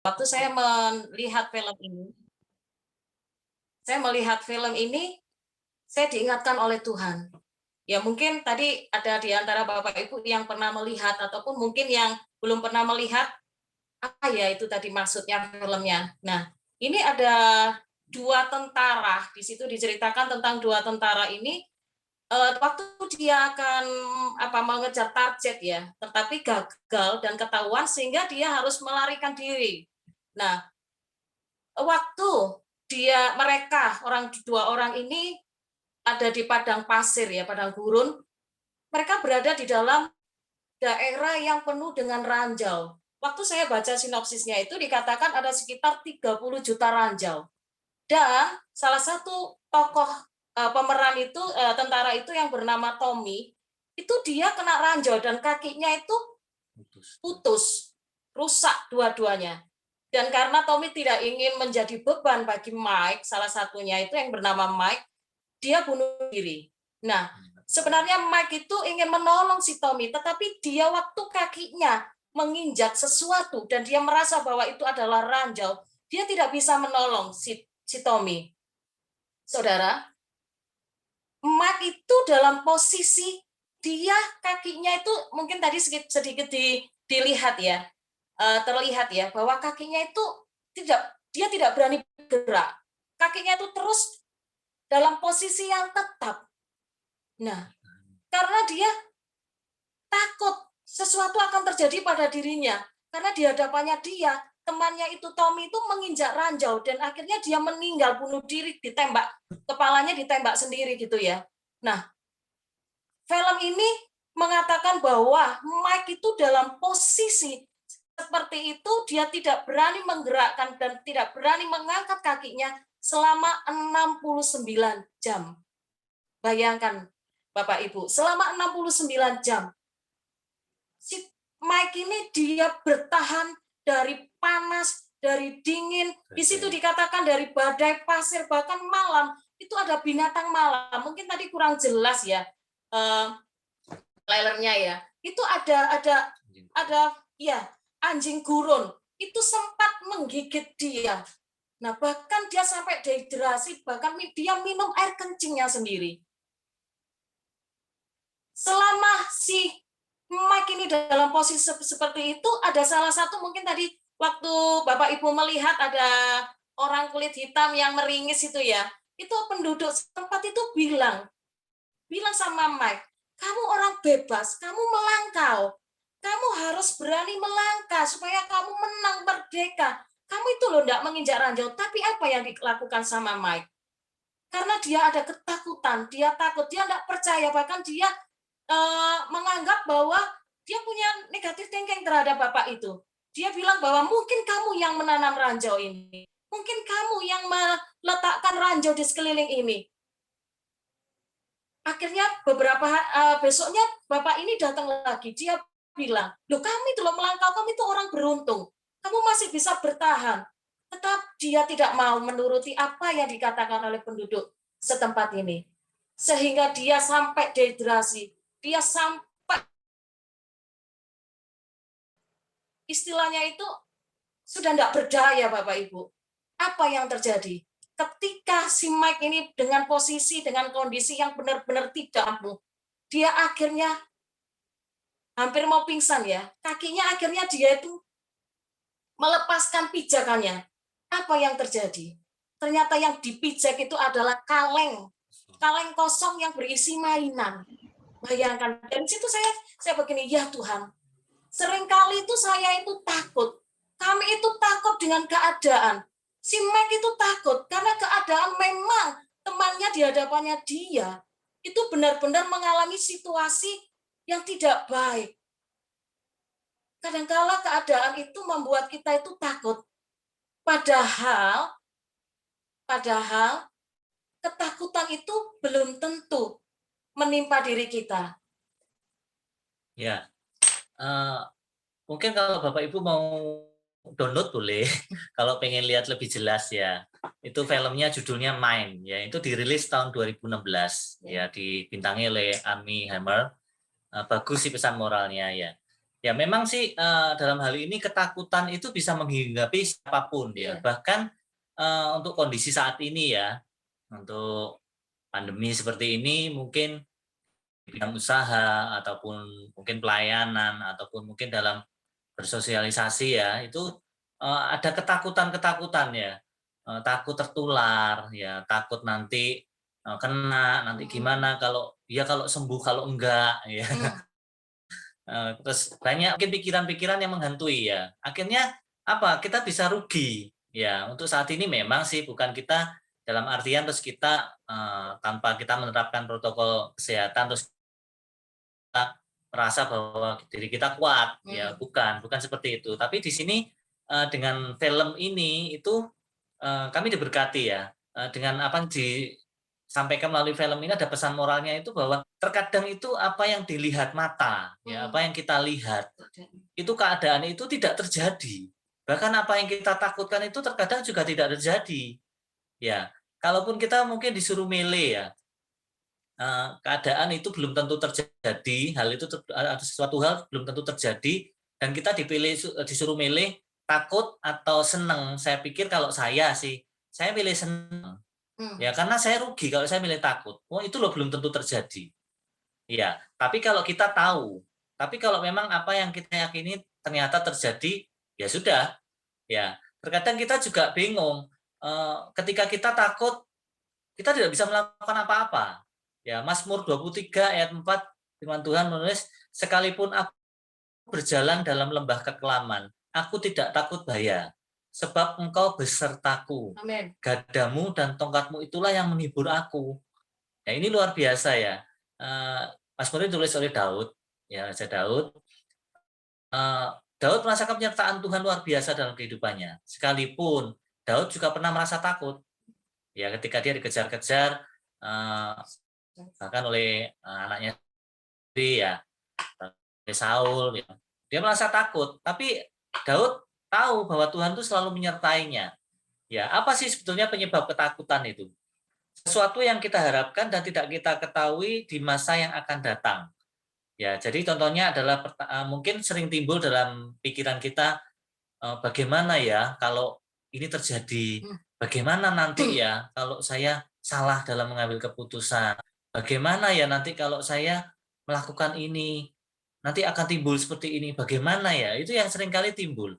Waktu saya melihat film ini, saya diingatkan oleh Tuhan. Ya mungkin tadi ada di antara Bapak Ibu yang pernah melihat ataupun mungkin yang belum pernah melihat, apa ya itu tadi maksudnya filmnya. Nah, ini ada 2 tentara, di situ diceritakan tentang 2 tentara ini, waktu dia akan mengejar target ya, tetapi gagal dan ketahuan sehingga dia harus melarikan diri. Nah, waktu mereka 2 orang ini ada di padang pasir ya, padang gurun, mereka berada di dalam daerah yang penuh dengan ranjau. Waktu saya baca sinopsisnya itu dikatakan ada sekitar 30 juta ranjau. Dan salah satu tokoh pemeran itu, tentara itu yang bernama Tommy, itu dia kena ranjau dan kakinya itu putus, rusak dua-duanya. Dan karena Tommy tidak ingin menjadi beban bagi Mike, salah satunya itu yang bernama Mike, dia bunuh diri. Nah, sebenarnya Mike itu ingin menolong si Tommy, tetapi dia waktu kakinya menginjak sesuatu dan dia merasa bahwa itu adalah ranjau, dia tidak bisa menolong si Tommy. Saudara, Mike itu dalam posisi dia kakinya itu mungkin tadi sedikit dilihat ya, terlihat ya bahwa kakinya itu dia tidak berani bergerak. Kakinya itu terus dalam posisi yang tetap. Nah, karena dia takut sesuatu akan terjadi pada dirinya. Karena di hadapannya dia, temannya itu Tommy itu menginjak ranjau dan akhirnya dia meninggal bunuh diri, ditembak, kepalanya ditembak sendiri gitu ya. Nah, film ini mengatakan bahwa Mike itu dalam posisi seperti itu, dia tidak berani menggerakkan dan tidak berani mengangkat kakinya selama 69 jam. Bayangkan Bapak Ibu, selama 69 jam si Mike ini dia bertahan dari panas, dari dingin, di situ dikatakan dari badai pasir, bahkan malam itu ada binatang malam. Mungkin tadi kurang jelas ya trailernya ya. Itu ada ya anjing gurun itu sempat menggigit dia. Nah, bahkan dia sampai dehidrasi, bahkan dia minum air kencingnya sendiri. Selama si Mike ini dalam posisi seperti itu, ada salah satu mungkin tadi waktu Bapak Ibu melihat ada orang kulit hitam yang meringis itu ya, itu penduduk setempat itu bilang sama Mike, kamu orang bebas, kamu melangkau, kamu harus berani melangkah supaya kamu menang merdeka. Kamu itu loh enggak menginjak ranjau, tapi apa yang dilakukan sama Mike? Karena dia ada ketakutan, dia takut, dia enggak percaya, bahkan dia menganggap bahwa dia punya negatif thinking terhadap bapak itu. Dia bilang bahwa mungkin kamu yang menanam ranjau ini, mungkin kamu yang meletakkan ranjau di sekeliling ini. Akhirnya besoknya bapak ini datang lagi, dia bilang, loh kami itu loh melangkau, kami itu orang beruntung, kamu masih bisa bertahan. Tetap dia tidak mau menuruti apa yang dikatakan oleh penduduk setempat ini. Sehingga dia sampai dehidrasi, dia sampai istilahnya itu sudah tidak berdaya Bapak Ibu. Apa yang terjadi? Ketika si Mike ini dengan posisi, dengan kondisi yang benar-benar tidak mampu, dia akhirnya hampir mau pingsan ya. Kakinya akhirnya dia itu melepaskan pijakannya. Apa yang terjadi? Ternyata yang dipijak itu adalah kaleng kosong yang berisi mainan. Bayangkan, dan situ saya begini, ya Tuhan, seringkali itu saya itu takut. Kami itu takut dengan keadaan. Si Mike itu takut karena keadaan memang temannya di hadapannya dia itu benar-benar mengalami situasi yang tidak baik. Kadangkala keadaan itu membuat kita itu takut. Padahal ketakutan itu belum tentu menimpa diri kita. Ya, mungkin kalau Bapak Ibu mau download boleh, kalau pengen lihat lebih jelas ya. Itu filmnya judulnya Mine, ya itu dirilis tahun 2016, ya dibintangi oleh Amy Hammer. Bagus sih pesan moralnya ya. Ya memang sih, dalam hal ini ketakutan itu bisa menghinggapi siapapun ya, Iya. bahkan, untuk kondisi saat ini ya, untuk pandemi seperti ini mungkin di bidang usaha ataupun mungkin pelayanan ataupun mungkin dalam bersosialisasi ya, itu, ada ketakutan-ketakutan ya, takut tertular ya, takut nanti, kena, nanti gimana kalau ya kalau sembuh, kalau enggak ya. Mhm. Terus banyak mungkin pikiran-pikiran yang menghantui ya. Akhirnya apa, kita bisa rugi. Ya, untuk saat ini memang sih bukan kita dalam artian terus kita, tanpa kita menerapkan protokol kesehatan terus kita merasa bahwa diri kita kuat, ya Mhm. bukan seperti itu. Tapi di sini, dengan film ini itu, kami diberkati ya, dengan apa yang disampaikan melalui film ini ada pesan moralnya itu bahwa terkadang itu apa yang dilihat mata, ya apa Mhm. yang kita lihat, Betul. itu keadaan itu tidak terjadi. Bahkan apa yang kita takutkan itu terkadang juga tidak terjadi. Ya, kalaupun kita mungkin disuruh milih ya, keadaan itu belum tentu terjadi, hal itu atau sesuatu hal belum tentu terjadi dan kita disuruh milih takut atau seneng. Saya pikir kalau saya sih, saya pilih seneng. Mmm. Ya karena saya rugi kalau saya milih takut. Oh itu loh belum tentu terjadi. Iya, tapi kalau memang apa yang kita yakini ternyata terjadi, ya sudah, ya. Terkadang kita juga bingung, ketika kita takut, kita tidak bisa melakukan apa-apa. Ya, Mazmur 23 ayat 4 firman Tuhan menulis, "Sekalipun aku berjalan dalam lembah kekelaman, aku tidak takut bahaya, sebab Engkau besertaku. Amin. Gadamu dan tongkatmu itulah yang menghibur aku." Ya ini luar biasa ya. Eee, Mazmur ini ditulis oleh Daud, ya Raja Daud. Eee, Daud merasakan penyertaan Tuhan luar biasa dalam kehidupannya. Sekalipun Daud juga pernah merasa takut, ya ketika dia dikejar-kejar, eee, bahkan oleh, anaknya sendiri ya, oleh Saul ya. Dia merasa takut, tapi Daud tahu bahwa Tuhan itu selalu menyertainya. Ya, apa sih sebetulnya penyebab ketakutan itu? Sesuatu yang kita harapkan dan tidak kita ketahui di masa yang akan datang. Ya, jadi contohnya adalah mungkin sering timbul dalam pikiran kita, bagaimana ya kalau ini terjadi? Mmm. Bagaimana nanti ya kalau saya salah dalam mengambil keputusan? Bagaimana ya nanti kalau saya melakukan ini? Nanti akan timbul seperti ini, bagaimana ya? Itu yang sering kali timbul.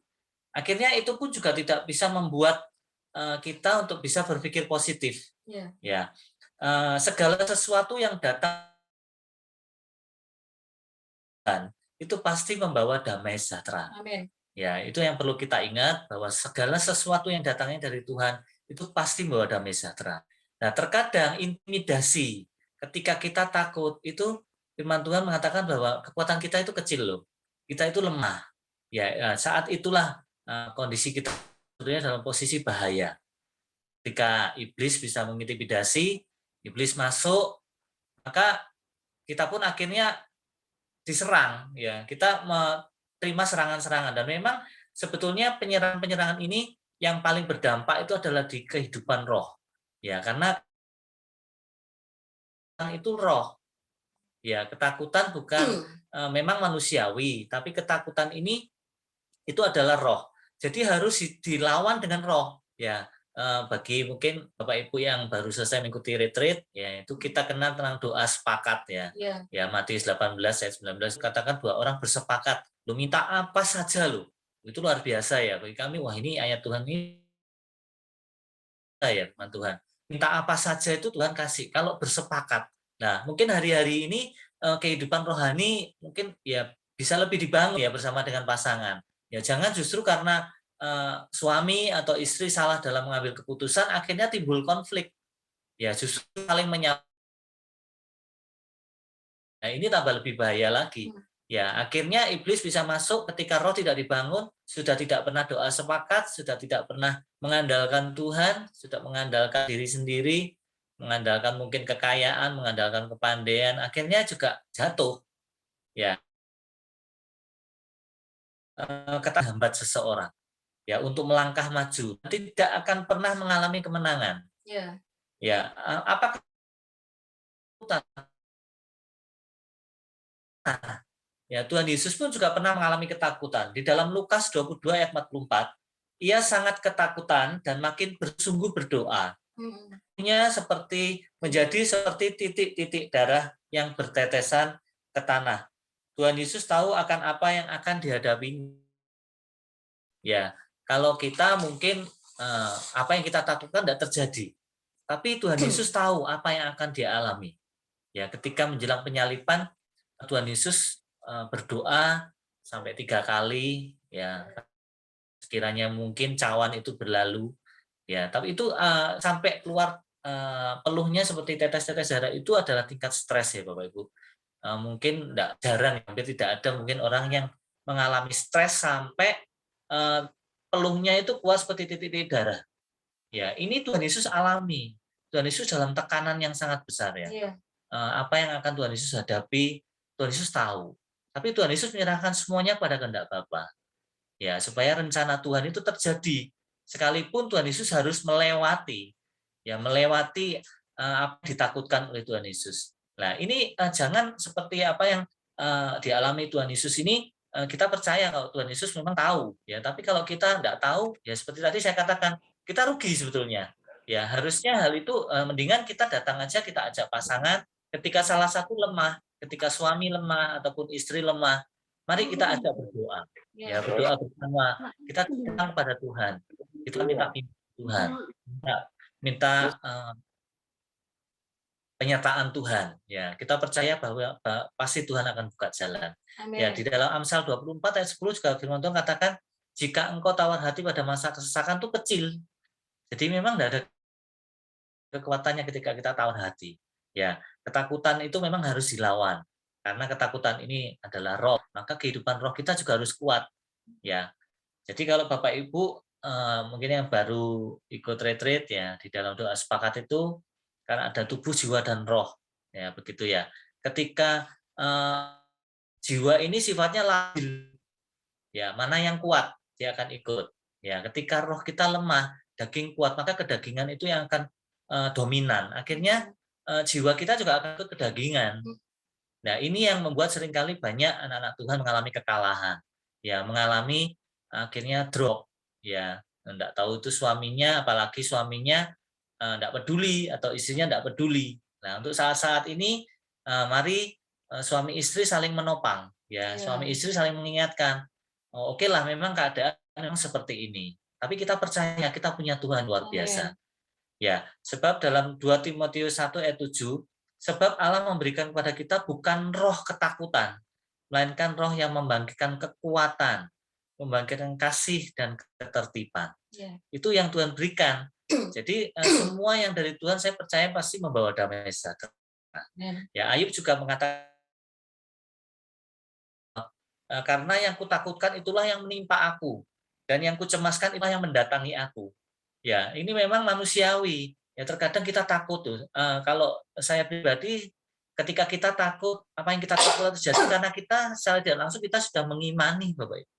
Akhirnya itu pun juga tidak bisa membuat, kita untuk bisa berpikir positif, Iya. ya. Segala sesuatu yang datang itu pasti membawa damai sejahtera. Amin. Ya, itu yang perlu kita ingat bahwa segala sesuatu yang datangnya dari Tuhan itu pasti membawa damai sejahtera. Nah, terkadang intimidasi ketika kita takut itu firman Tuhan mengatakan bahwa kekuatan kita itu kecil loh. Kita itu lemah. Ya, saat itulah kondisi kita sebetulnya dalam posisi bahaya. Ketika iblis bisa mengintimidasi, iblis masuk, maka kita pun akhirnya diserang ya, kita terima serangan-serangan dan memang sebetulnya penyerangan-penyerangan ini yang paling berdampak itu adalah di kehidupan roh. Ya, karena itu roh. Ya, ketakutan bukan memang manusiawi, tapi ketakutan ini itu adalah roh. Jadi harus dilawan dengan roh. Ya, bagi mungkin Bapak Ibu yang baru selesai mengikuti retreat, ya itu kita kenal tentang doa sepakat ya. Iya. Ya Matius 18 ayat 19 katakan dua orang bersepakat, lu minta apa saja lu. Itu luar biasa ya bagi kami. Wah ini ayat Tuhan ini ya firman Tuhan. Minta apa saja itu Tuhan kasih kalau bersepakat. Nah, mungkin hari-hari ini kehidupan rohani mungkin ya bisa lebih dibangun ya bersama dengan pasangan. Ya jangan justru karena suami atau istri salah dalam mengambil keputusan akhirnya timbul konflik. Ya justru saling menyalahkan. Nah, ini tambah lebih bahaya lagi. Mmm. Ya, akhirnya iblis bisa masuk ketika roh tidak dibangun, sudah tidak pernah doa sepakat, sudah tidak pernah mengandalkan Tuhan, sudah mengandalkan diri sendiri, mengandalkan mungkin kekayaan, mengandalkan kepandaian, akhirnya juga jatuh. Ya, kata hambat seseorang ya untuk melangkah maju, tidak akan pernah mengalami kemenangan. Iya. Ya, apakah Ya, Tuhan Yesus pun juga pernah mengalami ketakutan. Di dalam Lukas 22 ayat 44, ia sangat ketakutan dan makin bersungguh berdoa. Seperti menjadi seperti titik-titik darah yang bertetesan ke tanah. Tuhan Yesus tahu akan apa yang akan dihadapinya. Ya, kalau kita mungkin apa yang kita takutkan tidak terjadi, tapi Tuhan Yesus tahu apa yang akan dia alami. Ya, ketika menjelang penyaliban, Tuhan Yesus berdoa sampai 3 kali, ya sekiranya mungkin cawan itu berlalu, ya. Tapi itu sampai keluar peluhnya seperti tetes-tetes darah itu adalah tingkat stres ya Bapak Ibu. Mungkin tidak jarang, hampir tidak ada mungkin orang yang mengalami stres sampai peluhnya itu keluar seperti titik-titik darah. Ya, ini Tuhan Yesus alami. Tuhan Yesus dalam tekanan yang sangat besar ya. Iya. Apa yang akan Tuhan Yesus hadapi, Tuhan Yesus tahu. Tapi Tuhan Yesus menyerahkan semuanya pada kehendak Bapa. Ya, supaya rencana Tuhan itu terjadi. Sekalipun Tuhan Yesus harus melewati apa yang ditakutkan oleh Tuhan Yesus. Nah, ini jangan seperti apa yang dialami Tuhan Yesus ini, kita percaya kalau Tuhan Yesus memang tahu, ya. Tapi kalau kita tidak tahu, ya seperti tadi saya katakan, kita rugi sebetulnya. Ya, harusnya hal itu mendingan kita datang aja, kita ajak pasangan. Ketika salah satu lemah, ketika suami lemah ataupun istri lemah, mari kita ajak berdoa. Ya, berdoa bersama. Kita datang pada Tuhan. Kita minta Tuhan. Minta penyertaan Tuhan. Ya, kita percaya bahwa pasti Tuhan akan buka jalan. Amin. Ya, di dalam Amsal 24 ayat 10 juga firman Tuhan katakan, jika engkau tawar hati pada masa kesesakan itu kecil. Jadi memang tidak ada kekuatannya ketika kita tawar hati. Ya, ketakutan itu memang harus dilawan. Karena ketakutan ini adalah roh, maka kehidupan roh kita juga harus kuat. Ya, jadi kalau Bapak Ibu mungkin yang baru ikut retreat ya, di dalam doa sepakat itu karena ada tubuh, jiwa dan roh. Ya, begitu ya. Ketika jiwa ini sifatnya labil. Ya, mana yang kuat dia akan ikut. Ya, ketika roh kita lemah, daging kuat, maka kedagingan itu yang akan dominan. Akhirnya jiwa kita juga akan ikut kedagingan. Nah, ini yang membuat seringkali banyak anak-anak Tuhan mengalami kekalahan. Ya, mengalami akhirnya drop. Ya, enggak tahu itu suaminya, apalagi suaminya enggak peduli atau istrinya enggak peduli. Nah, untuk saat-saat ini mari suami istri saling menopang. Ya, suami istri saling mengingatkan. Oh, oke lah, memang keadaan memang seperti ini. Tapi kita percaya kita punya Tuhan luar biasa. Ya, sebab dalam 2 Timotius 1 ayat 7, sebab Allah memberikan kepada kita bukan roh ketakutan, melainkan roh yang membangkitkan kekuatan, membangkitkan kasih dan ketertiban. Itu yang Tuhan berikan. Jadi semua yang dari Tuhan saya percaya pasti membawa damai sejahtera. Ya, Ayub juga mengatakan, karena yang kutakutkan itulah yang menimpa aku, dan yang kucemaskan itulah yang mendatangi aku. Ya, ini memang manusiawi. Ya, terkadang kita takut tuh. Kalau saya pribadi, ketika kita takut, apa yang kita takut terjadi karena kita secara tidak langsung kita sudah mengimani, Bapak Ibu.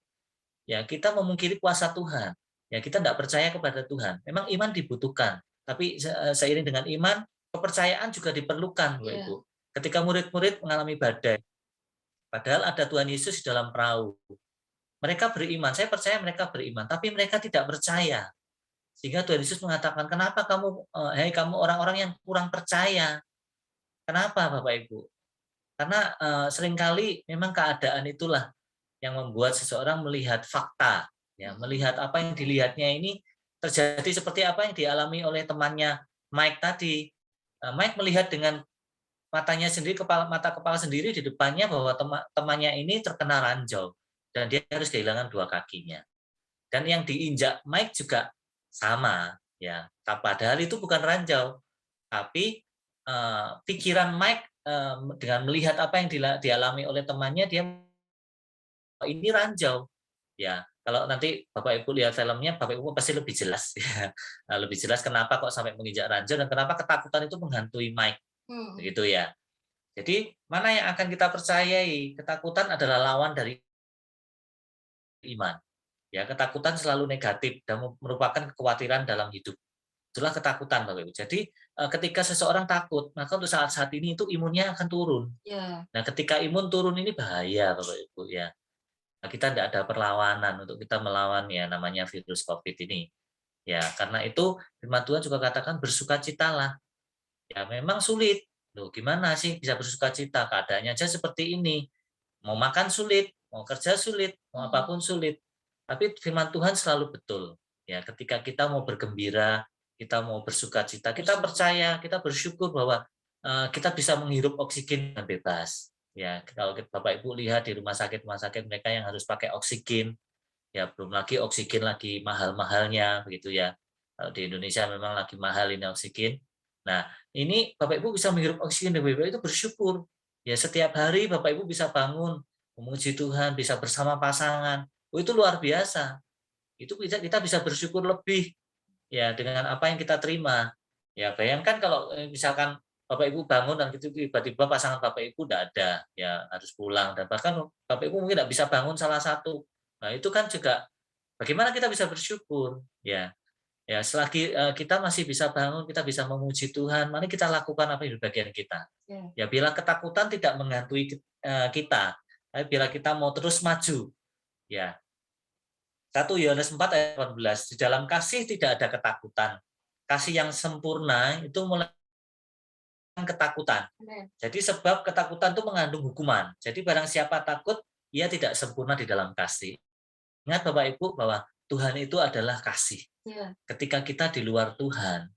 Ya, kita memungkiri kuasa Tuhan. Ya, kita tidak percaya kepada Tuhan. Memang iman dibutuhkan, tapi seiring dengan iman, kepercayaan juga diperlukan, Bapak Ibu. Ketika murid-murid mengalami badai, padahal ada Tuhan Yesus di dalam perahu. Mereka beriman, saya percaya mereka beriman, tapi mereka tidak percaya. Sehingga Tuhan Yesus mengatakan, kenapa kamu, hei kamu orang-orang yang kurang percaya? Kenapa Bapak Ibu? Karena seringkali memang keadaan itulah yang membuat seseorang melihat fakta, ya, melihat apa yang dilihatnya ini terjadi seperti apa yang dialami oleh temannya Mike tadi. Mike melihat dengan matanya sendiri, mata kepala sendiri di depannya bahwa temannya ini terkena ranjau dan dia harus kehilangan 2 kakinya. Dan yang diinjak Mike juga sama, ya. Padahal itu bukan ranjau, tapi pikiran Mike dengan melihat apa yang dialami oleh temannya, dia ini ranjau, ya. Kalau nanti Bapak Ibu lihat filmnya, Bapak Ibu pasti lebih jelas, ya. Lebih jelas kenapa kok sampai menginjak ranjau dan kenapa ketakutan itu menghantui Mike, begitu ya. Jadi mana yang akan kita percayai? Ketakutan adalah lawan dari iman. Ya, ketakutan selalu negatif dan merupakan kekhawatiran dalam hidup. itulah ketakutan Bapak Ibu. Jadi ketika seseorang takut, maka untuk saat-saat ini itu imunnya akan turun. Ya. Nah, ketika imun turun ini bahaya Bapak Ibu ya. Nah, kita tidak ada perlawanan untuk kita melawan ya namanya virus COVID ini. Ya, karena itu firman Tuhan juga katakan bersukacitalah. Ya, memang sulit. Loh, gimana sih bisa bersukacita? Keadaannya aja seperti ini. Mau makan sulit, mau kerja sulit, mau apapun sulit. Tapi firman Tuhan selalu betul. Ya, ketika kita mau bergembira, kita mau bersukacita, kita percaya, kita bersyukur bahwa kita bisa menghirup oksigen dengan bebas. Ya, kalau Bapak Ibu lihat di rumah sakit mereka yang harus pakai oksigen, ya belum lagi oksigen lagi mahal-mahalnya begitu ya. Kalau di Indonesia memang lagi mahal ini oksigen. Nah, ini Bapak Ibu bisa menghirup oksigen dengan bebas itu bersyukur. Ya setiap hari Bapak Ibu bisa bangun, memuji Tuhan, bisa bersama pasangan. Oh, itu luar biasa. Itu kita bisa bersyukur lebih ya dengan apa yang kita terima. Ya bayangkan kalau misalkan Bapak Ibu bangun dan gitu tiba-tiba pasangan Bapak Ibu tidak ada, ya harus pulang dan bahkan Bapak Ibu mungkin tidak bisa bangun salah satu. Nah, itu kan juga bagaimana kita bisa bersyukur ya. Ya, selagi kita masih bisa bangun, kita bisa memuji Tuhan, mari kita lakukan apa yang di bagian kita. Ya. Ya, bila ketakutan tidak menghantui kita, tapi bila kita mau terus maju, ya 1 Yohanes 4 ayat 18, di dalam kasih tidak ada ketakutan. Kasih yang sempurna itu mulai ketakutan. Jadi sebab ketakutan itu mengandung hukuman. Jadi barang siapa takut, ia tidak sempurna di dalam kasih. Ingat Bapak Ibu bahwa Tuhan itu adalah kasih. Ya. Ketika kita di luar Tuhan,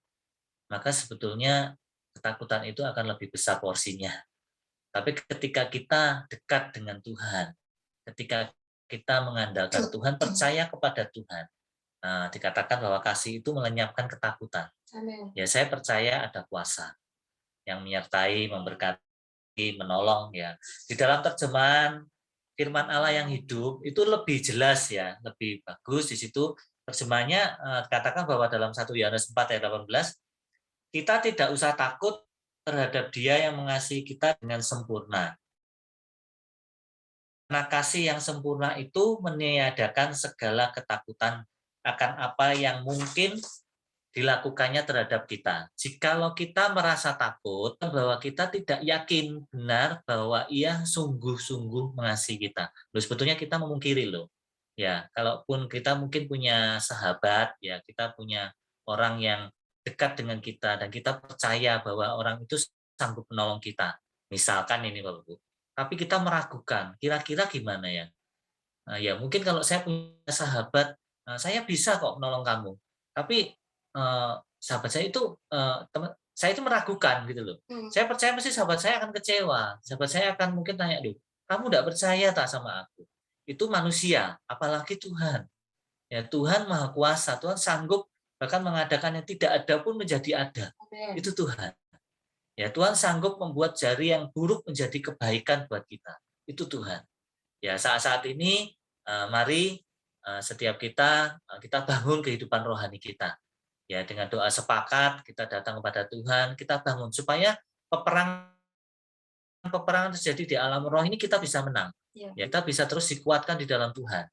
maka sebetulnya ketakutan itu akan lebih besar porsinya. Tapi ketika kita dekat dengan Tuhan, ketika kita mengandalkan Tuhan, percaya kepada Tuhan, nah, dikatakan bahwa kasih itu melenyapkan ketakutan. Amin. Ya, saya percaya ada kuasa yang menyertai, memberkati, menolong ya. Di dalam terjemahan firman Allah yang hidup itu lebih jelas ya, lebih bagus di situ terjemahannya katakan bahwa dalam 1 Yohanes 4 ayat 18 kita tidak usah takut terhadap Dia yang mengasihi kita dengan sempurna. Nah, kasih yang sempurna itu meniadakan segala ketakutan akan apa yang mungkin dilakukannya terhadap kita. Jikalau kita merasa takut bahwa kita tidak yakin benar bahwa ia sungguh-sungguh mengasihi kita. Loh, sebetulnya kita memungkiri loh. Ya, kalaupun kita mungkin punya sahabat, ya kita punya orang yang dekat dengan kita dan kita percaya bahwa orang itu sanggup menolong kita. Misalkan ini Bapak Ibu. Tapi kita meragukan, kira-kira gimana ya? Nah, ya mungkin kalau saya punya sahabat, saya bisa kok menolong kamu. Tapi sahabat saya itu saya itu meragukan gitu loh. Saya percaya pasti sahabat saya akan kecewa. Sahabat saya akan mungkin tanya, "Duh, kamu tidak percaya tak sama aku?" Itu manusia, apalagi Tuhan. Ya Tuhan Maha Kuasa, Tuhan sanggup bahkan mengadakan yang tidak ada pun menjadi ada. Itu Tuhan. Ya Tuhan sanggup membuat jari yang buruk menjadi kebaikan buat kita. Itu Tuhan. Ya saat-saat ini mari setiap kita bangun kehidupan rohani kita. Ya dengan doa sepakat kita datang kepada Tuhan, kita bangun supaya peperangan terjadi di alam roh ini kita bisa menang. Ya, kita bisa terus dikuatkan di dalam Tuhan.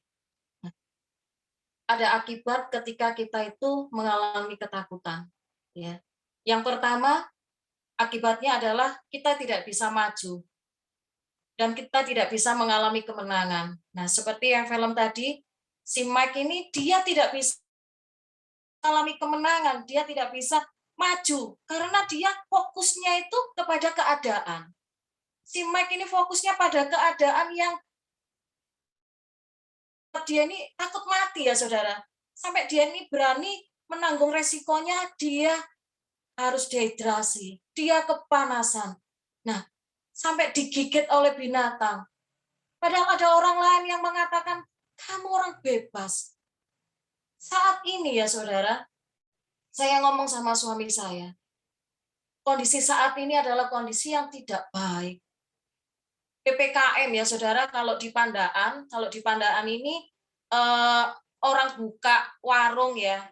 Ada akibat ketika kita itu mengalami ketakutan. Ya. Yang pertama, akibatnya adalah kita tidak bisa maju dan kita tidak bisa mengalami kemenangan. Nah, seperti yang film tadi, si Mike ini dia tidak bisa mengalami kemenangan, dia tidak bisa maju karena dia fokusnya itu kepada keadaan. Si Mike ini fokusnya pada keadaan yang dia ini takut mati ya saudara. Sampai dia ini berani menanggung resikonya, dia harus dehidrasi, dia kepanasan. Nah, sampai digigit oleh binatang. Padahal ada orang lain yang mengatakan, kamu orang bebas. Saat ini ya saudara, saya ngomong sama suami saya, kondisi saat ini adalah kondisi yang tidak baik. PPKM ya saudara, kalau di Pandaan ini orang buka warung ya,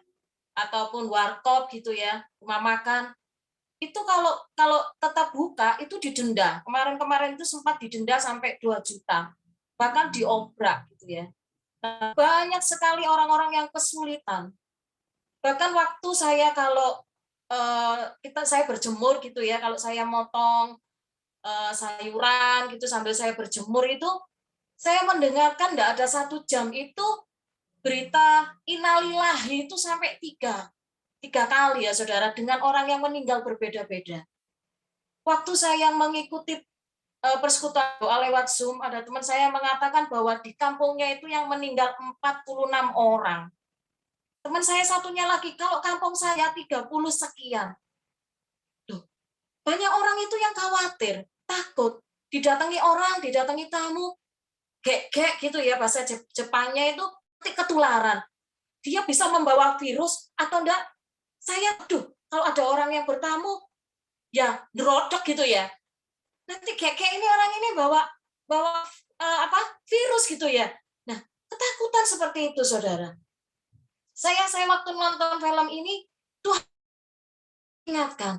ataupun warkop gitu ya, rumah makan, itu kalau tetap buka itu didenda. Kemarin-kemarin itu sempat didenda sampai 2 juta, bahkan diobrak gitu ya. Nah, banyak sekali orang-orang yang kesulitan. Bahkan waktu saya kalau saya berjemur gitu ya, kalau saya motong sayuran gitu sambil saya berjemur itu, saya mendengarkan enggak ada 1 jam itu berita innalillahi itu sampai tiga kali ya saudara, dengan orang yang meninggal berbeda-beda. Waktu saya mengikuti persekutuan doa lewat Zoom, ada teman saya mengatakan bahwa di kampungnya itu yang meninggal 46 orang. Teman saya satunya lagi, kalau kampung saya 30 sekian. Duh, banyak orang itu yang khawatir, takut, didatangi orang, didatangi tamu, gek-gek gitu ya, bahasa Jepangnya itu nanti ketularan. Dia bisa membawa virus atau enggak, saya kalau ada orang yang bertamu, ya nerodok gitu ya. Nanti kayak ini orang ini bawa bawa virus gitu ya. Nah, ketakutan seperti itu, saudara. Saya waktu nonton film ini, Tuhan ingatkan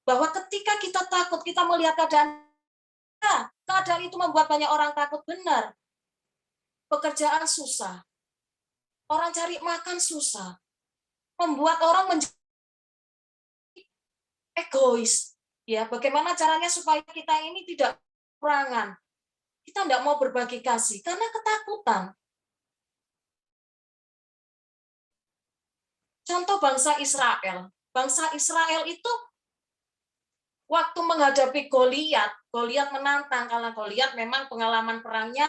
bahwa ketika kita takut, kita melihat keadaan itu membuat banyak orang takut, benar. Pekerjaan susah, orang cari makan susah, membuat orang menjadi egois. Ya, bagaimana caranya supaya kita ini tidak kekurangan? Kita tidak mau berbagi kasih karena ketakutan. Contoh bangsa Israel. Bangsa Israel itu waktu menghadapi Goliat, Goliat menantang karena Goliat memang pengalaman perangnya,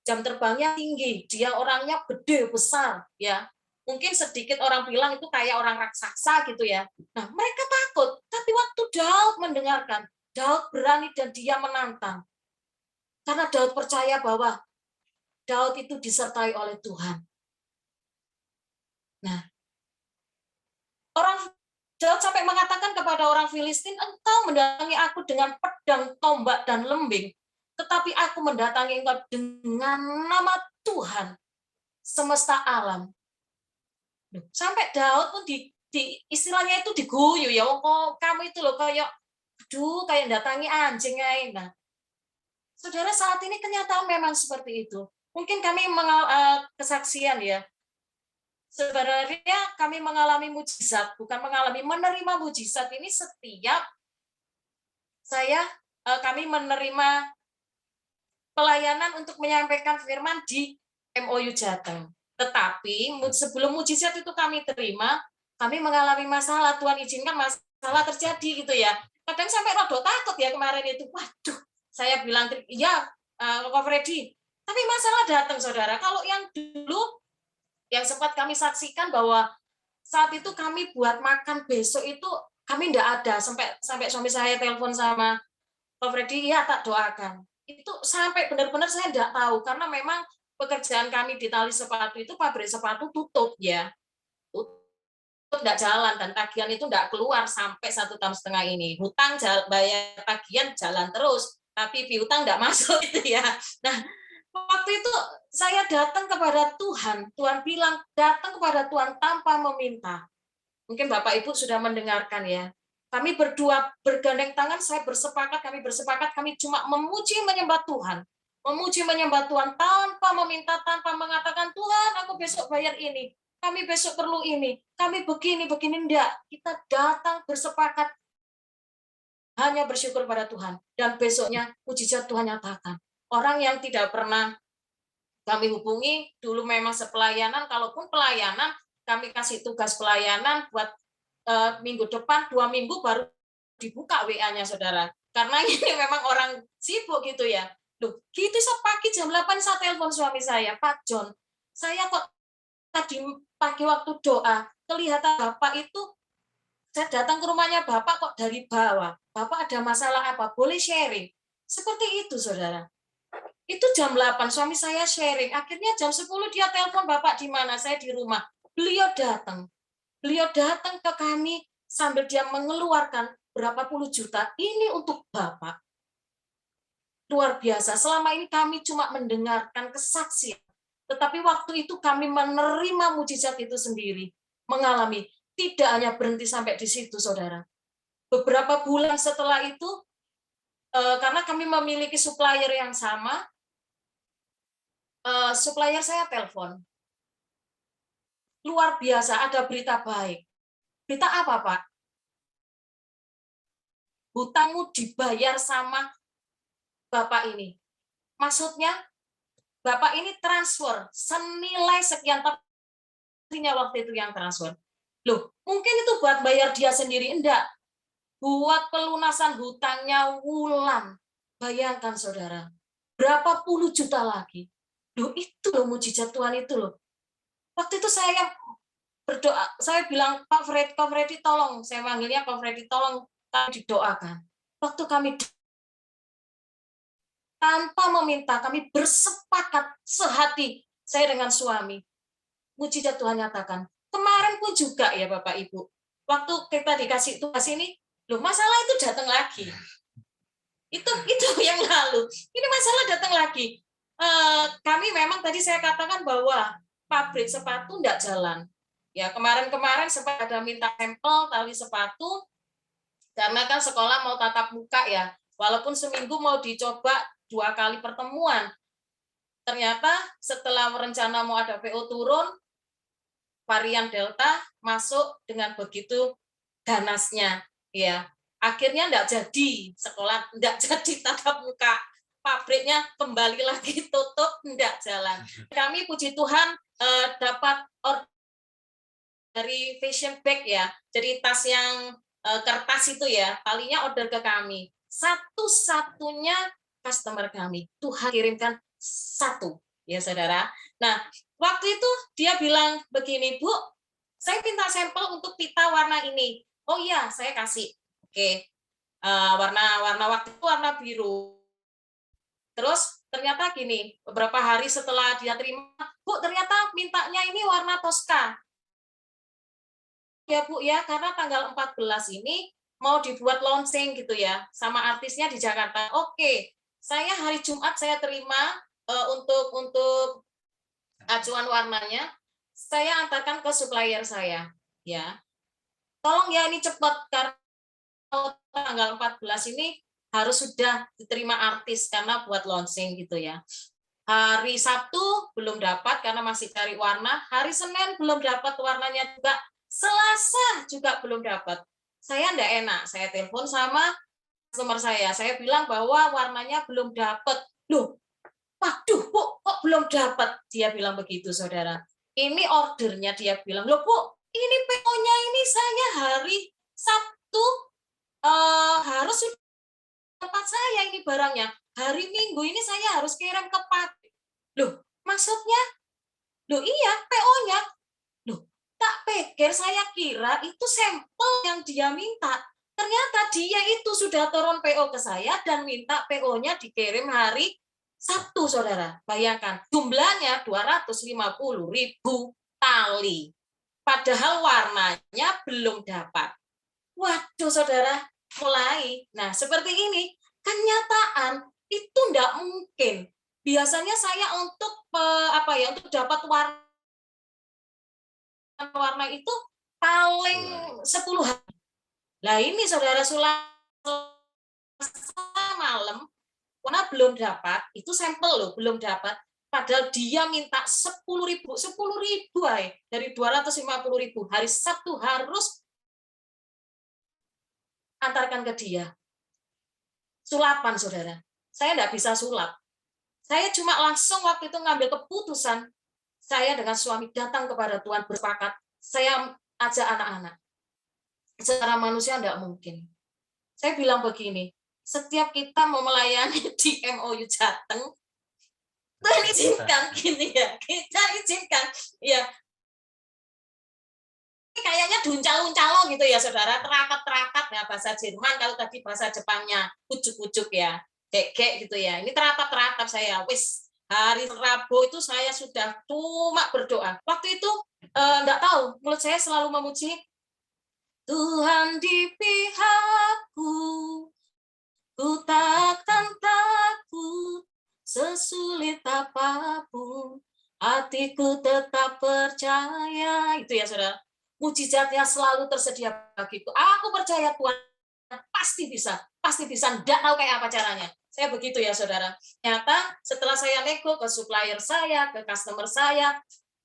jam terbangnya tinggi, dia orangnya gede besar ya. Mungkin sedikit orang bilang itu kayak orang raksasa gitu ya. Nah, mereka takut, tapi waktu Daud mendengarkan, Daud berani dan dia menantang. Karena Daud percaya bahwa Daud itu disertai oleh Tuhan. Nah, orang Daud sampai mengatakan kepada orang Filistin, engkau mendatangi aku dengan pedang, tombak, dan lembing, tetapi aku mendatangi engkau dengan nama Tuhan semesta alam. Sampai Daud pun istilahnya itu diguyu ya, oh kamu itu loh kayak datangi anjing ya. Nah, saudara, saat ini kenyataan memang seperti itu. Mungkin kami kesaksian ya. Sebenarnya kami mengalami mujizat, bukan menerima mujizat ini setiap kami menerima pelayanan untuk menyampaikan firman di MOU Jateng. Tetapi sebelum mujizat itu kami terima, kami mengalami masalah, Tuhan izinkan masalah terjadi gitu ya. Kadang sampai rodok takut ya kemarin itu. Waduh, saya bilang, iya Kak Freddy, tapi masalah datang saudara. Kalau yang dulu yang sempat kami saksikan bahwa saat itu kami buat makan besok itu kami tidak ada, sampai suami saya telepon sama Pak Freddy, iya tak doakan. Itu sampai benar-benar saya tidak tahu karena memang pekerjaan kami di tali sepatu itu pabrik sepatu tutup ya, tutup tidak jalan dan tagihan itu tidak keluar sampai 1,5 tahun ini. Hutang bayar tagihan jalan terus, tapi piutang tidak masuk itu ya. Nah, waktu itu saya datang kepada Tuhan, Tuhan bilang datang kepada Tuhan tanpa meminta. Mungkin Bapak Ibu sudah mendengarkan ya. Kami berdua bergandeng tangan, kami bersepakat, kami cuma memuji menyembah Tuhan. Memuji menyembah Tuhan tanpa meminta, tanpa mengatakan, Tuhan aku besok bayar ini, kami besok perlu ini, kami begini, enggak. Kita datang bersepakat, hanya bersyukur pada Tuhan. Dan besoknya mujizat Tuhan nyatakan. Orang yang tidak pernah kami hubungi, dulu memang sepelayanan, kalaupun pelayanan, kami kasih tugas pelayanan buat minggu depan, 2 minggu baru dibuka WA-nya saudara. Karena ini memang orang sibuk gitu ya. Loh, gitu pagi jam 8 saya telepon suami saya, Pak John, saya kok tadi pagi waktu doa, kelihatan Bapak itu, saya datang ke rumahnya Bapak kok dari bawah. Bapak ada masalah apa? Boleh sharing. Seperti itu saudara. Itu jam 8 suami saya sharing. Akhirnya jam 10 dia telepon, Bapak di mana? Saya di rumah. Beliau datang. Beliau datang ke kami sambil dia mengeluarkan berapa puluh juta. Ini untuk Bapak. Luar biasa. Selama ini kami cuma mendengarkan kesaksian. Tetapi waktu itu kami menerima mujizat itu sendiri. Mengalami. Tidak hanya berhenti sampai di situ, saudara. Beberapa bulan setelah itu, karena kami memiliki supplier yang sama, supplier saya telepon. luar biasa, ada berita baik. Berita apa, Pak? Hutangmu dibayar sama Bapak ini. Maksudnya, Bapak ini transfer senilai sekian, tapinya waktu itu yang transfer. Loh, mungkin itu buat bayar dia sendiri, enggak. Buat pelunasan hutangnya Wulan. Bayangkan, saudara. Berapa puluh juta lagi. Loh, itu loh mujizat Tuhan itu loh. Waktu itu saya berdoa, saya bilang, Pak Freddy tolong, saya manggilnya Pak Freddy tolong kami didoakan. Waktu kami tanpa meminta, kami bersepakat sehati, saya dengan suami. Mujizat Tuhan nyatakan. Kemarin pun juga ya Bapak Ibu, waktu kita dikasih tugas ini, loh masalah itu datang lagi. Itu yang lalu. Ini masalah datang lagi. Kami memang tadi saya katakan bahwa pabrik sepatu tidak jalan. Ya kemarin-kemarin sempat ada minta sampel tali sepatu, karena kan sekolah mau tatap muka ya. Walaupun seminggu mau dicoba 2 kali pertemuan. Ternyata setelah rencana mau ada PO turun, varian Delta masuk dengan begitu ganasnya. Ya, akhirnya enggak jadi sekolah, enggak jadi tatap muka. Pabriknya kembali lagi tutup, enggak jalan. Kami puji Tuhan dapat order dari fashion bag ya. Jadi tas yang kertas itu ya, talinya order ke kami. Satu-satunya customer kami. Tuhan kirimkan satu, ya saudara. Nah, waktu itu dia bilang begini, Bu, saya minta sampel untuk pita warna ini. Oh iya, saya kasih. Oke, warna waktu itu warna biru. Terus ternyata gini, beberapa hari setelah dia terima, Bu, ternyata mintanya ini warna Tosca. Ya Bu ya, karena tanggal 14 ini mau dibuat launching gitu ya, sama artisnya di Jakarta. Oke, saya hari Jumat saya terima untuk acuan warnanya, saya antarkan ke supplier saya. Ya, tolong ya ini cepat karena tanggal 14 ini harus sudah diterima artis karena buat launching gitu ya. Hari Sabtu belum dapat karena masih cari warna, hari Senin belum dapat warnanya juga, Selasa juga belum dapat. Saya enggak enak, saya telepon sama customer saya bilang bahwa warnanya belum dapat. Loh, waduh Bu, kok belum dapat? Dia bilang begitu, saudara. Ini ordernya, dia bilang, loh Bu, ini PO-nya ini saya hari Sabtu harus tempat saya ini barangnya. Hari Minggu ini saya harus kirim ke pabrik. Loh, maksudnya? Loh iya, PO-nya. Loh, tak pikir saya kira itu sampel yang dia minta. Ternyata dia itu sudah turun PO ke saya dan minta PO-nya dikirim hari Sabtu, saudara. Bayangkan, jumlahnya 250.000 tali. Padahal warnanya belum dapat. Waduh, saudara, mulai. Nah, seperti ini, kenyataan itu enggak mungkin. Biasanya saya untuk untuk dapat warna itu paling 10 hari. Lah ini saudara, Selasa malam warna belum dapat, itu sampel loh, belum dapat. Padahal dia minta 10.000 dari 250.000. Hari Sabtu harus antarkan ke dia. Sulapan, saudara. Saya enggak bisa sulap. Saya cuma langsung waktu itu ngambil keputusan, saya dengan suami datang kepada Tuhan bersepakat, saya ajak anak-anak. Secara manusia enggak mungkin. Saya bilang begini, setiap kita mau melayani di MOU Jateng, Tuhan izinkan gini ya, kita izinkan. Ya, kayaknya duncalo-uncalo gitu ya saudara, terakat-terakat ya bahasa Jerman, kalau tadi bahasa Jepangnya ujuk-ujuk ya, kayak gitu ya. Ini teratap-teratap saya, wis hari Rabu itu saya sudah cuma berdoa. Waktu itu enggak tahu, mulut saya selalu memuji Tuhan di pihakku, ku takkan takut sesulit apapun, hatiku tetap percaya. Itu ya saudara. Mujizatnya selalu tersedia bagiku. Aku percaya Tuhan pasti bisa, enggak tahu kayak apa caranya. Saya begitu ya saudara. Ternyata setelah saya nego ke supplier saya, ke customer saya,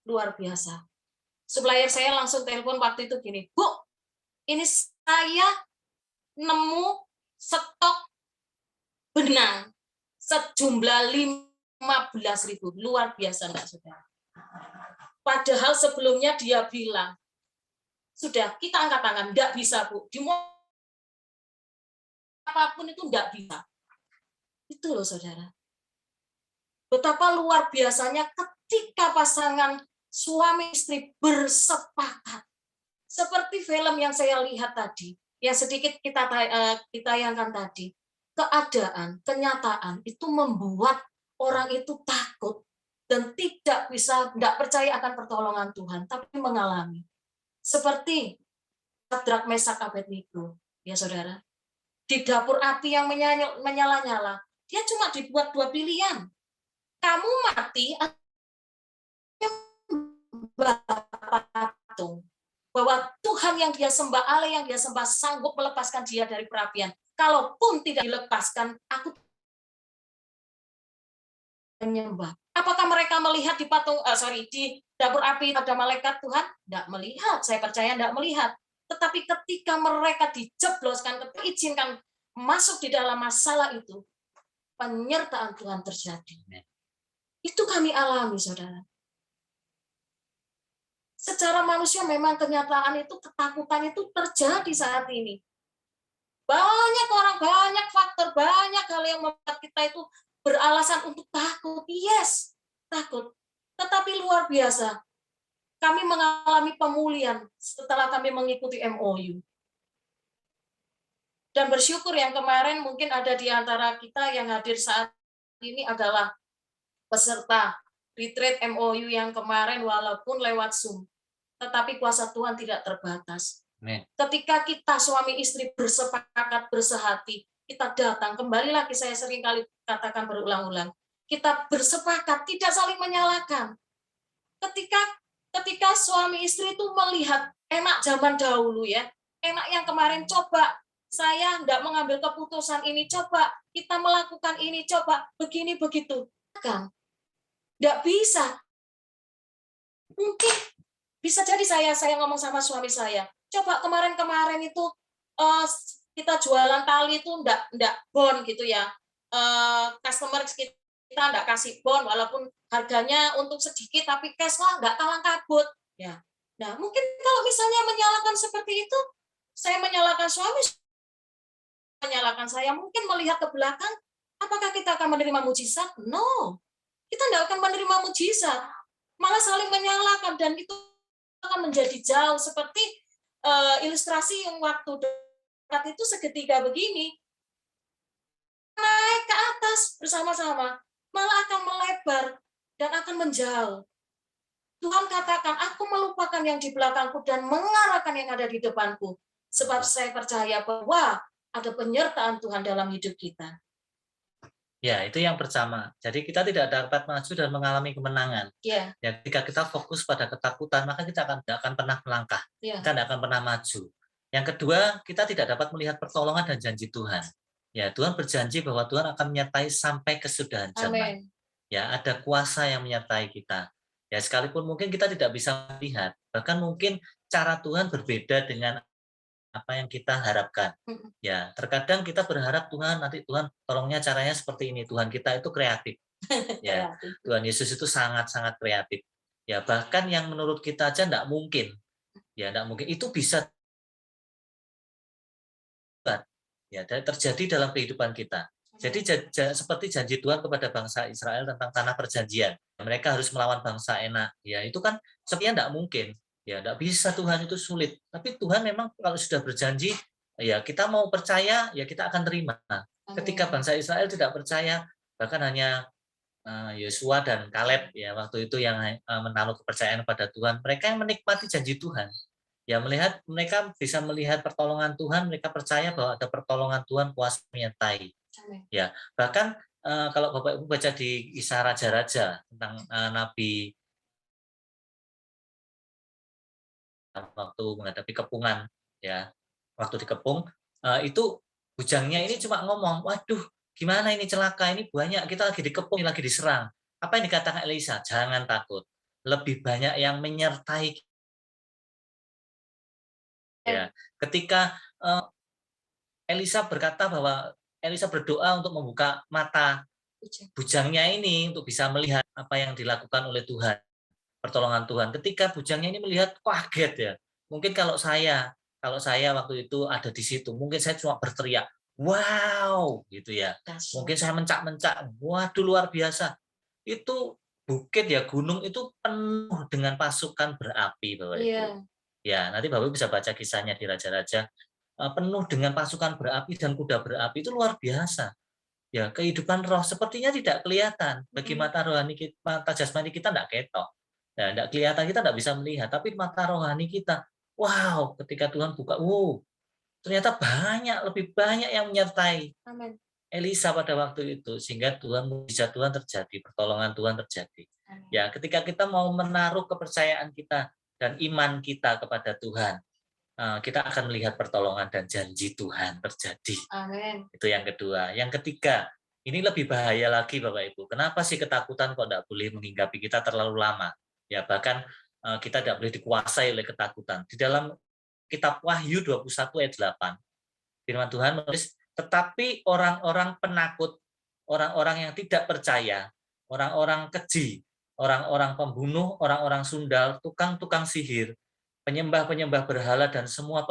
luar biasa. Supplier saya langsung telepon waktu itu gini, "Bu, ini saya nemu stok benang sejumlah 15.000." Luar biasa enggak, Saudara? Padahal sebelumnya dia bilang, "Sudah, kita angkat tangan, enggak bisa, Bu. Di apapun itu enggak bisa." Itu loh, Saudara. Betapa luar biasanya ketika pasangan suami istri bersepakat. Seperti film yang saya lihat tadi, yang sedikit kita tayangkan tadi. Keadaan, kenyataan itu membuat orang itu takut dan tidak percaya akan pertolongan Tuhan, tapi mengalami. Seperti Sadrak, Mesak, Abednego, ya Saudara. Di dapur api yang menyala-nyala, dia cuma dibuat dua pilihan. Kamu mati atau patung. Bahwa Tuhan yang dia sembah, Allah yang dia sembah sanggup melepaskan dia dari perapian. Kalaupun tidak dilepaskan, aku menyembah. Apakah mereka melihat di dapur api ada malaikat Tuhan? Tidak melihat, saya percaya tidak melihat. Tetapi ketika mereka dijebloskan, izinkan masuk di dalam masalah itu, penyertaan Tuhan terjadi. Itu kami alami, Saudara. Secara manusia memang kenyataan itu, ketakutan itu terjadi saat ini. Banyak orang, banyak faktor, banyak hal yang membuat kita itu beralasan untuk takut. Yes, takut. Tetapi luar biasa, kami mengalami pemulihan setelah kami mengikuti MOU. Dan bersyukur yang kemarin mungkin ada di antara kita yang hadir saat ini adalah peserta retreat MOU yang kemarin walaupun lewat Zoom. Tetapi kuasa Tuhan tidak terbatas. Ketika kita suami istri bersepakat, bersehati, kita datang, kembali lagi saya sering kali katakan berulang-ulang, kita bersepakat, tidak saling menyalahkan. Ketika suami istri itu melihat enak zaman dahulu ya, enak yang kemarin, coba saya tidak mengambil keputusan ini, coba kita melakukan ini, coba begini begitu. Kan? Tidak bisa. Mungkin bisa jadi saya ngomong sama suami saya, coba kemarin itu kita jualan tali itu enggak bon gitu ya, customer kita enggak kasih bon walaupun harganya untuk sedikit tapi cash lah enggak kalang kabut ya. Nah mungkin kalau misalnya menyalahkan seperti itu, saya menyalahkan suami, menyalahkan saya, mungkin melihat ke belakang, apakah kita akan menerima mujizat? No, kita enggak akan menerima mujizat, malah saling menyalahkan, dan itu akan menjadi jauh seperti ilustrasi yang waktu dekat itu seketika begini, naik ke atas bersama-sama, malah akan melebar dan akan menjauh. Tuhan katakan, aku melupakan yang di belakangku dan mengarahkan yang ada di depanku. Sebab saya percaya bahwa ada penyertaan Tuhan dalam hidup kita. Ya, itu yang pertama. Jadi kita tidak dapat maju dan mengalami kemenangan. Ya. Ya, ketika kita fokus pada ketakutan, maka kita tidak akan pernah melangkah. Ya. Kita tidak akan pernah maju. Yang kedua, kita tidak dapat melihat pertolongan dan janji Tuhan. Ya, Tuhan berjanji bahwa Tuhan akan menyertai sampai kesudahan zaman. Amen. Ya, ada kuasa yang menyertai kita. Ya, sekalipun mungkin kita tidak bisa melihat, bahkan mungkin cara Tuhan berbeda dengan apa yang kita harapkan. Ya, terkadang kita berharap nanti Tuhan tolongnya caranya seperti ini. Tuhan kita itu kreatif. Ya, Tuhan Yesus itu sangat-sangat kreatif. Ya, bahkan yang menurut kita aja enggak mungkin. Ya, enggak mungkin itu bisa ya terjadi dalam kehidupan kita. Jadi seperti janji Tuhan kepada bangsa Israel tentang tanah perjanjian. Mereka harus melawan bangsa enak. Ya, itu kan sebenarnya enggak mungkin. Ya, enggak bisa, Tuhan itu sulit. Tapi Tuhan memang kalau sudah berjanji, ya kita mau percaya, ya kita akan terima. Ketika bangsa Israel tidak percaya, bahkan hanya Yosua dan Kaleb ya waktu itu yang menaruh kepercayaan pada Tuhan, mereka yang menikmati janji Tuhan. Ya mereka bisa melihat pertolongan Tuhan, mereka percaya bahwa ada pertolongan Tuhan kuasa menyertai. Ya, bahkan kalau Bapak Ibu baca di Kisah Raja-Raja tentang Nabi waktu menghadapi kepungan, ya waktu dikepung itu bujangnya ini cuma ngomong, waduh gimana ini celaka, ini banyak, kita lagi dikepung, lagi diserang. Apa yang dikatakan Elisa? Jangan takut, lebih banyak yang menyertai Ya, ketika Elisa berkata bahwa Elisa berdoa untuk membuka mata bujangnya ini untuk bisa melihat apa yang dilakukan oleh Tuhan, pertolongan Tuhan. Ketika bujangnya ini melihat, kaget ya. Mungkin kalau saya waktu itu ada di situ, mungkin saya cuma berteriak, wow, gitu ya. Mungkin saya mencak-mencak, waduh luar biasa. Itu bukit ya, gunung itu penuh dengan pasukan berapi, Bapak Ibu. Ya, nanti Bapak Ibu bisa baca kisahnya di Raja-Raja, penuh dengan pasukan berapi dan kuda berapi, itu luar biasa. Ya, kehidupan roh sepertinya tidak kelihatan. Bagi mata rohani kita, mata jasmani kita tidak ketok. Ya, tidak kelihatan, kita tidak bisa melihat, tapi mata rohani kita, wow, ketika Tuhan buka, ternyata lebih banyak yang menyertai Elisa pada waktu itu, sehingga mujizat Tuhan terjadi, pertolongan Tuhan terjadi. Ya, ketika kita mau menaruh kepercayaan kita dan iman kita kepada Tuhan, kita akan melihat pertolongan dan janji Tuhan terjadi. Amin. Itu yang kedua. Yang ketiga, ini lebih bahaya lagi Bapak Ibu. Kenapa sih ketakutan kok tidak boleh menghinggapi kita terlalu lama? Ya, bahkan kita tidak boleh dikuasai oleh ketakutan. Di dalam kitab Wahyu 21 ayat 8, firman Tuhan menulis, tetapi orang-orang penakut, orang-orang yang tidak percaya, orang-orang keji, orang-orang pembunuh, orang-orang sundal, tukang-tukang sihir, penyembah-penyembah berhala, dan semua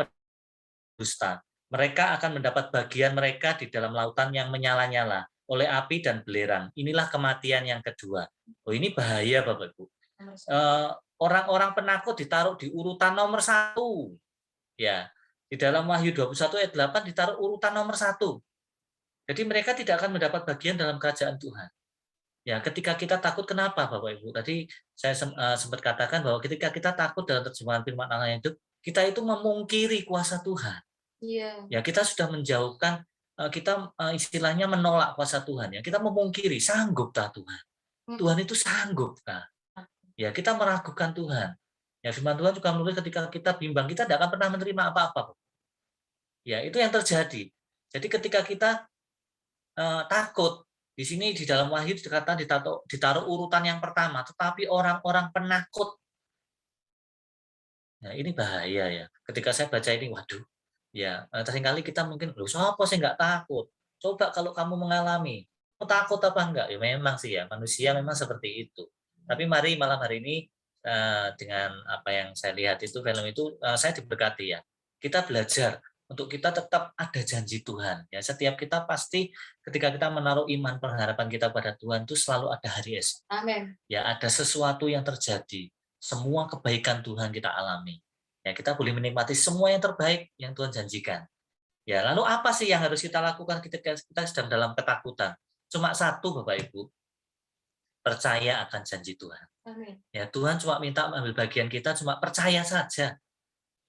dusta, mereka akan mendapat bagian mereka di dalam lautan yang menyala-nyala oleh api dan belerang. Inilah kematian yang kedua. Ini bahaya Bapak Ibu. Orang-orang penakut ditaruh di urutan nomor 1. Ya, di dalam Wahyu 21 ayat 8 ditaruh urutan nomor 1. Jadi mereka tidak akan mendapat bagian dalam kerajaan Tuhan. Ya, ketika kita takut, kenapa Bapak Ibu? Tadi saya sempat katakan bahwa ketika kita takut dalam terjemahan firman Allah yang hidup, kita itu memungkiri kuasa Tuhan. Ya, kita sudah menjauhkan, kita istilahnya menolak kuasa Tuhan. Ya, kita memungkiri, sanggup tak Tuhan? Tuhan itu sanggup tak? Ya, kita meragukan Tuhan. Ya, firman Tuhan juga menulis ketika kita bimbang, kita tidak akan pernah menerima apa-apa. Ya, itu yang terjadi. Jadi ketika kita takut, di sini di dalam Wahyu dikatakan ditaruh urutan yang pertama, tetapi orang-orang penakut. Nah, ini bahaya ya. Ketika saya baca ini, waduh, ya seringkali kita mungkin, loh, siapa sih nggak takut? Coba kalau kamu mengalami, kamu takut apa enggak? Ya memang sih ya, manusia memang seperti itu. Tapi mari malam hari ini dengan apa yang saya lihat itu, film itu, saya diberkati ya. Kita belajar untuk kita tetap ada janji Tuhan. Ya, setiap kita pasti ketika kita menaruh iman pengharapan kita pada Tuhan itu selalu ada hari esok. Amin. Ya, ada sesuatu yang terjadi. Semua kebaikan Tuhan kita alami. Ya, kita boleh menikmati semua yang terbaik yang Tuhan janjikan. Ya, lalu apa sih yang harus kita lakukan ketika kita sedang dalam ketakutan? Cuma satu, Bapak Ibu, percaya akan janji Tuhan. Amin. Ya, Tuhan cuma minta ambil bagian kita, cuma percaya saja.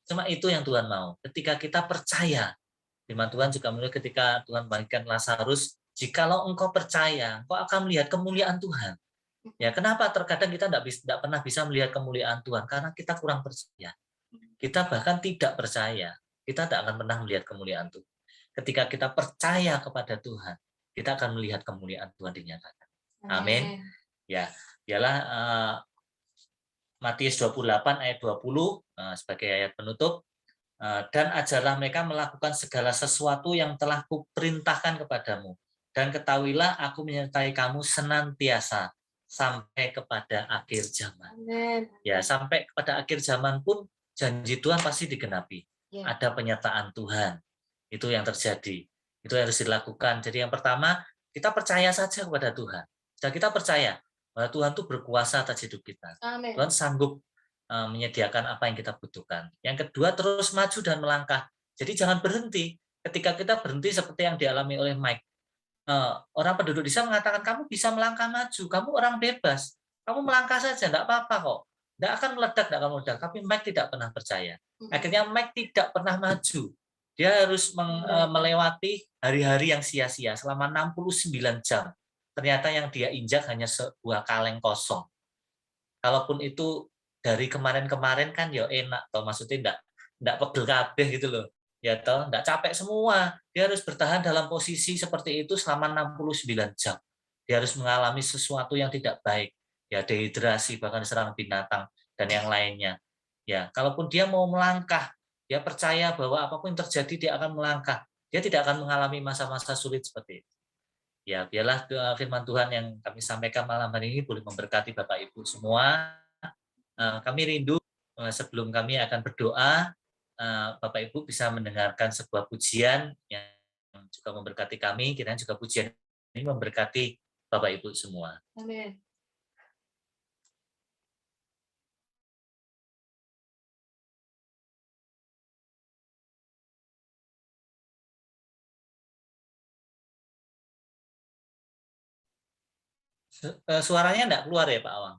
Cuma itu yang Tuhan mau. Ketika kita percaya, firman Tuhan juga menulis ketika Tuhan membangkitkan Lazarus, jikalau engkau percaya, engkau akan melihat kemuliaan Tuhan. Ya, kenapa terkadang kita tidak pernah bisa melihat kemuliaan Tuhan? Karena kita kurang percaya. Kita bahkan tidak percaya. Kita tidak akan pernah melihat kemuliaan Tuhan. Ketika kita percaya kepada Tuhan, kita akan melihat kemuliaan Tuhan dinyatakan. Amin. Ya, ialah Matius 28 ayat 20 sebagai ayat penutup. Dan ajarlah mereka melakukan segala sesuatu yang telah kuperintahkan kepadamu. Dan ketahuilah aku menyertai kamu senantiasa sampai kepada akhir zaman. Amin. Ya, sampai kepada akhir zaman pun janji Tuhan pasti digenapi. Ada penyertaan Tuhan. Itu yang terjadi. Itu yang harus dilakukan. Jadi yang pertama, kita percaya saja kepada Tuhan. Dan kita percaya bahwa Tuhan itu berkuasa atas hidup kita. Amin. Tuhan sanggup menyediakan apa yang kita butuhkan. Yang kedua, terus maju dan melangkah. Jadi jangan berhenti. Ketika kita berhenti seperti yang dialami oleh Mike, orang penduduk desa mengatakan, kamu bisa melangkah maju, kamu orang bebas, kamu melangkah saja, tidak apa-apa kok. Tidak akan meledak, tidak akan meledak. Tapi Mike tidak pernah percaya. Akhirnya Mike tidak pernah maju. Dia harus melewati hari-hari yang sia-sia selama 69 jam. Ternyata yang dia injak hanya sebuah kaleng kosong. Kalaupun itu dari kemarin-kemarin kan ya enak, toh maksudnya enggak pegel kabeh gitu loh. Ya toh, enggak capek semua. Dia harus bertahan dalam posisi seperti itu selama 69 jam. Dia harus mengalami sesuatu yang tidak baik. Ya, dehidrasi, bahkan diserang binatang dan yang lainnya. Ya, kalaupun dia mau melangkah, Dia percaya bahwa apapun yang terjadi dia akan melangkah. Dia tidak akan mengalami masa-masa sulit seperti itu. Ya, biarlah firman Tuhan yang kami sampaikan malam hari ini boleh memberkati Bapak Ibu semua. Kami rindu sebelum kami akan berdoa, Bapak Ibu bisa mendengarkan sebuah pujian yang juga memberkati kami, kiranya juga pujian ini memberkati Bapak Ibu semua. Amin. Suaranya enggak keluar ya Pak Awang?